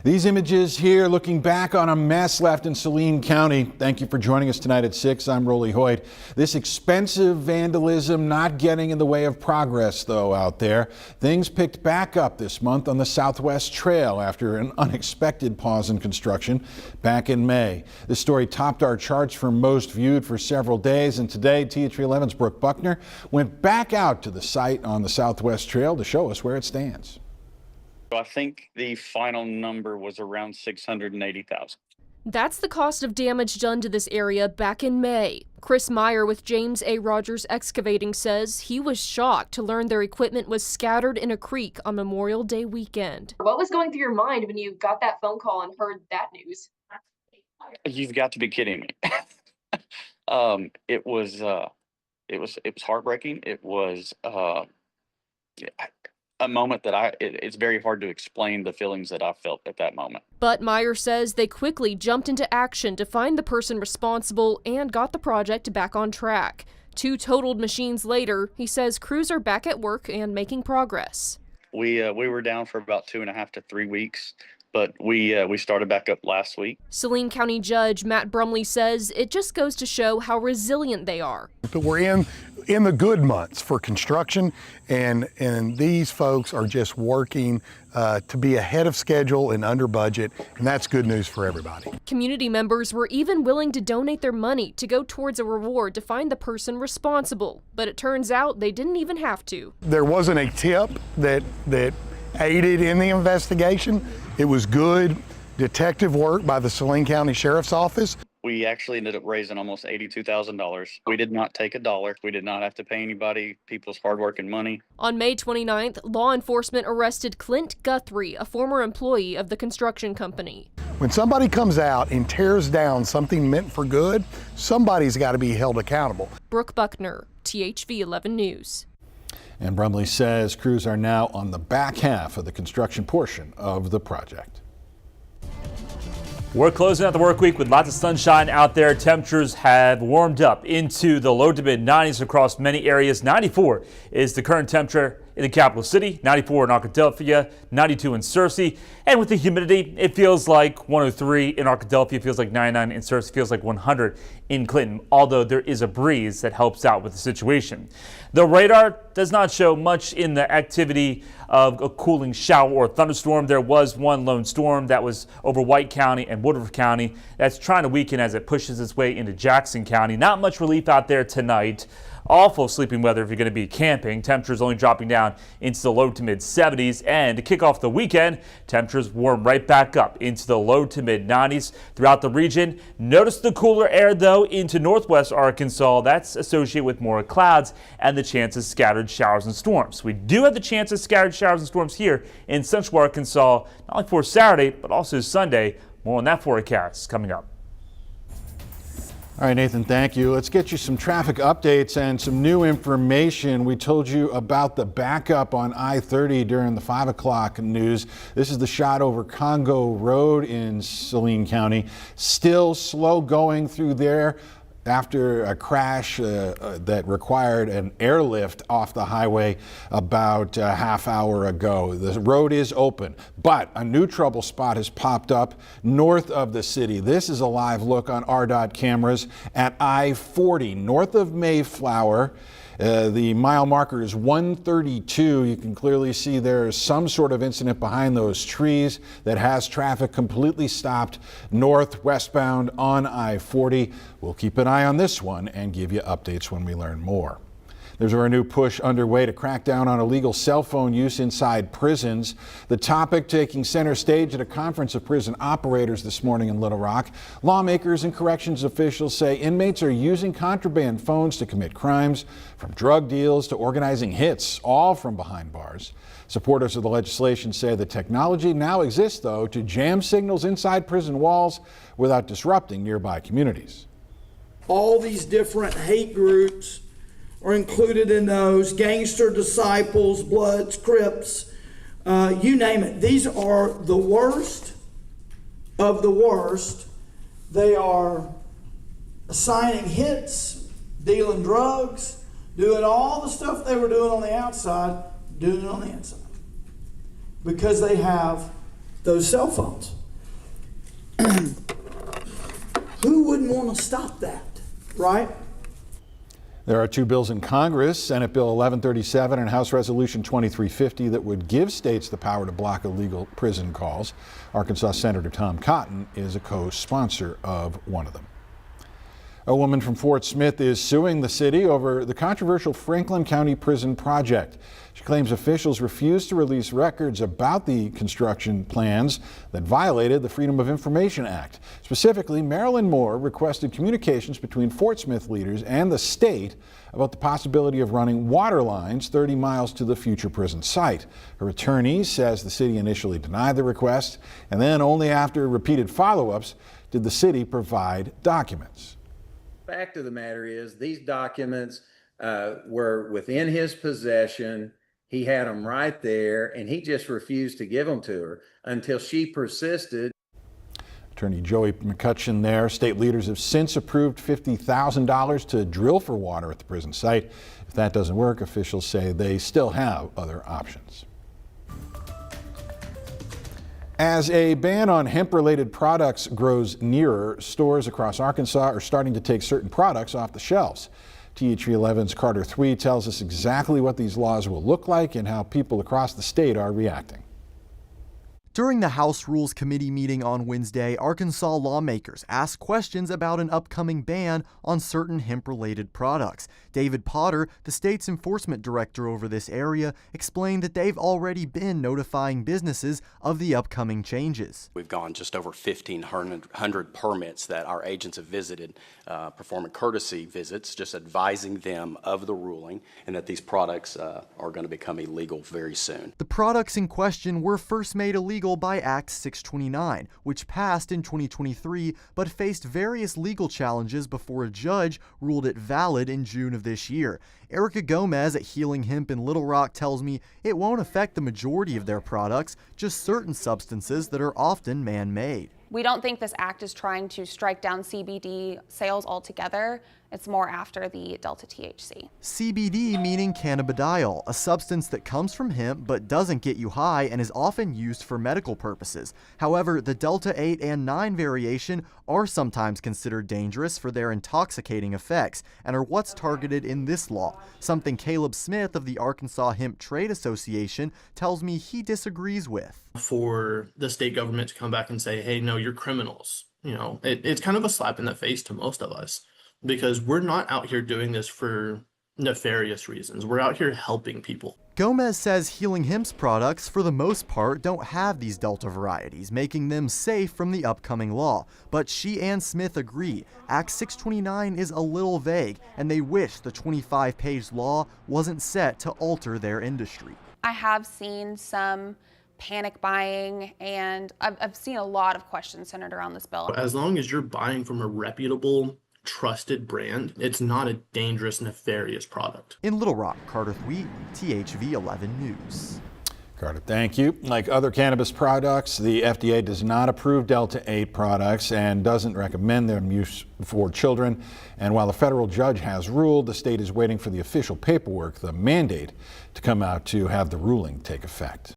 These images here looking back on a mess left in Saline County. Thank you for joining us tonight at 6. I'm Rolly Hoyt. This expensive vandalism not getting in the way of progress, though, out there. Things picked back up this month on the Southwest Trail after an unexpected pause in construction back in May. This story topped our charts for most viewed for several days, and today THV 11's Brooke Buckner went back out to the site on the Southwest Trail to show us where it stands. I think the final number was around $680,000. That's the cost of damage done to this area back in May. Chris Meyer with James A. Rogers Excavating says he was shocked to learn their equipment was scattered in a creek on Memorial Day weekend. What was going through your mind when you got that phone call and heard that news? You've got to be kidding me. It was heartbreaking. It was a moment that it's very hard to explain the feelings that I felt at that moment. But Meyer says they quickly jumped into action to find the person responsible and got the project back on track. 2 totaled machines later, he says crews are back at work and making progress. We were down for about 2.5 to 3 weeks, but we started back up last week. Saline County Judge Matt Brumley says it just goes to show how resilient they are. But we're in the good months for construction, and these folks are just working to be ahead of schedule and under budget, and that's good news for everybody. Community members were even willing to donate their money to go towards a reward to find the person responsible, but it turns out they didn't even have to. There wasn't a tip that aided in the investigation. It was good detective work by the Saline County Sheriff's Office. We actually ended up raising almost $82,000. We did not take a dollar. We did not have to pay anybody, people's hard work and money. On May 29th, law enforcement arrested Clint Guthrie, a former employee of the construction company. When somebody comes out and tears down something meant for good, somebody's got to be held accountable. Brooke Buckner, THV 11 News. And Brumley says crews are now on the back half of the construction portion of the project. We're closing out the work week with lots of sunshine out there. Temperatures have warmed up into the low to mid 90s across many areas. 94 is the current temperature in the capital city, 94 in Arkadelphia, 92 in Searcy. And with the humidity, it feels like 103 in Arkadelphia, feels like 99 in Searcy, feels like 100 in Clinton, although there is a breeze that helps out with the situation. The radar does not show much in the activity of a cooling shower or thunderstorm. There was one lone storm that was over White County and Woodruff County that's trying to weaken as it pushes its way into Jackson County. Not much relief out there tonight. Awful sleeping weather if you're going to be camping. Temperatures only dropping down into the low to mid 70s. And to kick off the weekend, temperatures warm right back up into the low to mid 90s throughout the region. Notice the cooler air, though, into northwest Arkansas. That's associated with more clouds and the chance of scattered showers and storms. We do have the chance of scattered showers and storms here in central Arkansas, not only for Saturday, but also Sunday. More on that forecast coming up. All right, Nathan, thank you. Let's get you some traffic updates and some new information. We told you about the backup on I-30 during the 5 o'clock news. This is the shot over Congo Road in Saline County. Still slow going through there after a crash that required an airlift off the highway about a half hour ago. The road is open, but a new trouble spot has popped up north of the city. This is a live look on RDOT cameras at I-40 north of Mayflower. The mile marker is 132. You can clearly see there is some sort of incident behind those trees that has traffic completely stopped northwestbound on I-40. We'll keep an eye on this one and give you updates when we learn more. There's a new push underway to crack down on illegal cell phone use inside prisons. The topic taking center stage at a conference of prison operators this morning in Little Rock. Lawmakers and corrections officials say inmates are using contraband phones to commit crimes, from drug deals to organizing hits, all from behind bars. Supporters of the legislation say the technology now exists, though, to jam signals inside prison walls without disrupting nearby communities. All these different hate groups are included in those, gangster disciples, Bloods, Crips, you name it. These are the worst of the worst. They are assigning hits, dealing drugs, doing all the stuff they were doing on the outside, doing it on the inside. Because they have those cell phones. Who wouldn't want to stop that, right? There are two bills in Congress, Senate Bill 1137 and House Resolution 2350, that would give states the power to block illegal prison calls. Arkansas Senator Tom Cotton is a co-sponsor of one of them. A woman from Fort Smith is suing the city over the controversial Franklin County Prison project. She claims officials refused to release records about the construction plans that violated the Freedom of Information Act. Specifically, Marilyn Moore requested communications between Fort Smith leaders and the state about the possibility of running water lines 30 miles to the future prison site. Her attorney says the city initially denied the request, and then only after repeated follow-ups did the city provide documents. Fact of the matter is, these documents were within his possession. He had them right there, and he just refused to give them to her until she persisted. Attorney Joey McCutcheon there. State leaders have since approved $50,000 to drill for water at the prison site. If that doesn't work, officials say they still have other options. As a ban on hemp-related products grows nearer, stores across Arkansas are starting to take certain products off the shelves. THV 11's Carter Thwee tells us exactly what these laws will look like and how people across the state are reacting. During the House Rules Committee meeting on Wednesday, Arkansas lawmakers asked questions about an upcoming ban on certain hemp-related products. David Potter, the state's enforcement director over this area, explained that they've already been notifying businesses of the upcoming changes. We've gone just over 1,500 permits that our agents have visited, performing courtesy visits, just advising them of the ruling and that these products are going to become illegal very soon. The products in question were first made illegal by Act 629, which passed in 2023 but faced various legal challenges before a judge ruled it valid in June of this year. Erica Gomez at Healing Hemp in Little Rock tells me it won't affect the majority of their products, just certain substances that are often man-made. We don't think this act is trying to strike down CBD sales altogether. It's more after the Delta THC. CBD meaning cannabidiol, a substance that comes from hemp but doesn't get you high and is often used for medical purposes. However, the Delta 8 and 9 variation are sometimes considered dangerous for their intoxicating effects and are what's targeted in this law, something Caleb Smith of the Arkansas Hemp Trade Association tells me he disagrees with. For the state government to come back and say, hey, no, you're criminals, it's kind of a slap in the face to most of us. Because we're not out here doing this for nefarious reasons. We're out here helping people. Gomez says Healing Hemp's products, for the most part, don't have these Delta varieties, making them safe from the upcoming law. But she and Smith agree. Act 629 is a little vague, and they wish the 25-page law wasn't set to alter their industry. I have seen some panic buying, and I've seen a lot of questions centered around this bill. As long as you're buying from a reputable, trusted brand, it's not a dangerous, nefarious product. In Little Rock, Carter Thwee, THV 11 News. Carter, thank you. Like other cannabis products, the FDA does not approve Delta 8 products and doesn't recommend their use for children. And while the federal judge has ruled, the state is waiting for the official paperwork, the mandate, to come out to have the ruling take effect.